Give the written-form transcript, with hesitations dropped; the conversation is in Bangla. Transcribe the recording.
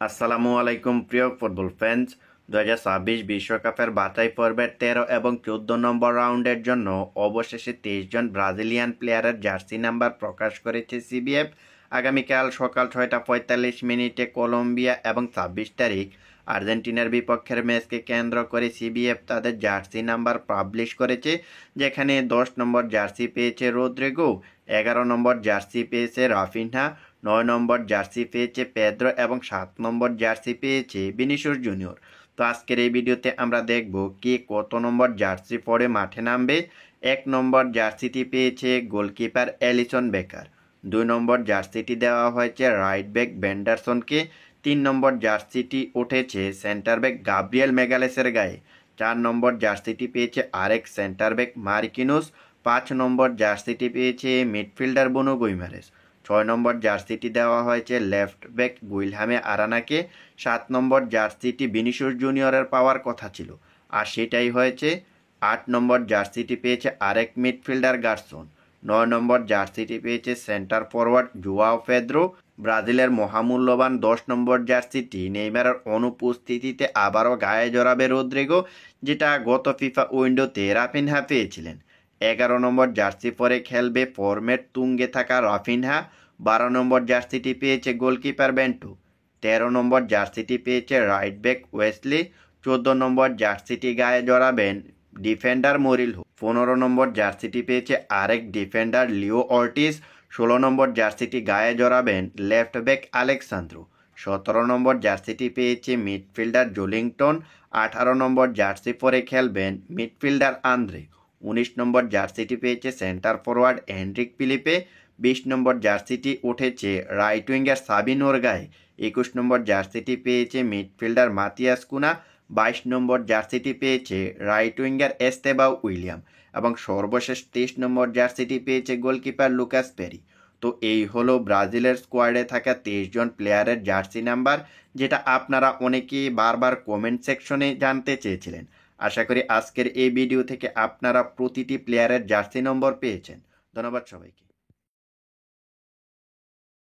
আসসালামু আলাইকুম প্রিয় ফুটবল ফ্যান্স। 2026 বিশ্বকাপের বাছাই পর্বের 13 এবং 14 নম্বর রাউন্ডের জন্য অবশেষে 23 জন ব্রাজিলিয়ান প্লেয়ারের জার্সি নাম্বার প্রকাশ করেছে সিবিএফ। আগামীকাল সকাল 6:45 কলম্বিয়া এবং 26 তারিখ আর্জেন্টিনার বিপক্ষের ম্যাচকে কেন্দ্র করে সিবিএফ তাদের জার্সি নাম্বার পাবলিশ করেছে, যেখানে 10 নম্বর জার্সি পেয়েছে রদ্রিগো, 11 নম্বর জার্সি পেয়েছে রাফিনহা, 9 নম্বর জার্সি পেয়েছে পেদ্রো এবং 7 নম্বর জার্সি পেয়েছে ভিনিসিয়াস জুনিয়র। তো আজকের এই ভিডিওতে আমরা দেখব কে কত নম্বর জার্সি পরে মাঠে নামবে। 1 নম্বর জার্সিটি পেয়েছে গোলকিপার এলিসন বেকার, 2 নম্বর জার্সিটি দেওয়া হয়েছে রাইট ব্যাক বেন্ডারসনকে, 3 নম্বর জার্সিটি উঠেছে সেন্টার ব্যাক গাব্রিয়েল মেগালেসের গায়ে, 4 নম্বর জার্সিটি পেয়েছে আরেক সেন্টার ব্যাক মার্কিনোস, 5 নম্বর জার্সিটি পেয়েছে মিডফিল্ডার বুনো গুইমারেস, 6 নম্বর জার্সিটি দেওয়া হয়েছে লেফট ব্যাক গুইলহামে আরানাকে, 7 নম্বর জার্সিটি ভিনিসিয়াস জুনিয়রের পাওয়ার কথা ছিল আর সেটাই হয়েছে। 8 নম্বর জার্সিটি পেয়েছে আরেক মিডফিল্ডার গার্সন, 9 নম্বর জার্সিটি পেয়েছে সেন্টার ফরওয়ার্ড জুয়াও পেদ্রো। ব্রাজিলের মহামূল্যবান 10 নম্বর জার্সিটি নেইমারের অনুপস্থিতিতে আবারও গায়ে জড়াবে রদ্রিগো, যেটা গত ফিফা উইন্ডোতে রাফিনহা পেয়েছিলেন। 11 নম্বর জার্সি পরে খেলবে ফর্মের তুঙ্গে থাকা রাফিনহা, 12 নম্বর জার্সিটি পেয়েছে গোলকিপার বেন্টু, 13 নম্বর জার্সিটি পেয়েছে রাইট ব্যাক ওয়েসলি, 14 নম্বর জার্সিটি গায়ে জড়াবেন ডিফেন্ডার মরিলহো, 15 নম্বর জার্সিটি পেয়েছে আরেক ডিফেন্ডার লিও অর্টিস, 16 নম্বর জার্সিটি গায়ে জড়াবেন লেফট ব্যাক আলেক্সান্দ্রো, 17 নম্বর জার্সিটি পেয়েছে মিডফিল্ডার জোলিংটন, 18 নম্বর জার্সি পরে খেলবেন মিডফিল্ডার আন্দ্রে, 19 নম্বর জার্সিটি পেয়েছে সেন্টার ফরওয়ার্ড এনরিক ফিলিপে, 20 নম্বর জার্সিটি উঠেছে রাইট উইঙ্গার সাবিনোর গায়ে, 21 নম্বর জার্সিটি পেয়েছে মিডফিল্ডার মাতিয়াস কুনা, 22 নম্বর জার্সিটি পেয়েছে রাইট উইঙ্গার এস্তেবাও উইলিয়াম এবং সর্বশেষ 23 নম্বর জার্সিটি পেয়েছে গোলকিপার লুকাস পেরি। তো এই হলো ব্রাজিলের স্কোয়াডে থাকা 23 জন প্লেয়ারের জার্সি নাম্বার, যেটা আপনারা অনেকেই বারবার কমেন্ট সেকশনে জানতে চেয়েছিলেন। আশা করি আজকের এই ভিডিও থেকে আপনারা প্রতিটি প্লেয়ারের জার্সি নম্বর পেয়েছেন। ধন্যবাদ সবাইকে।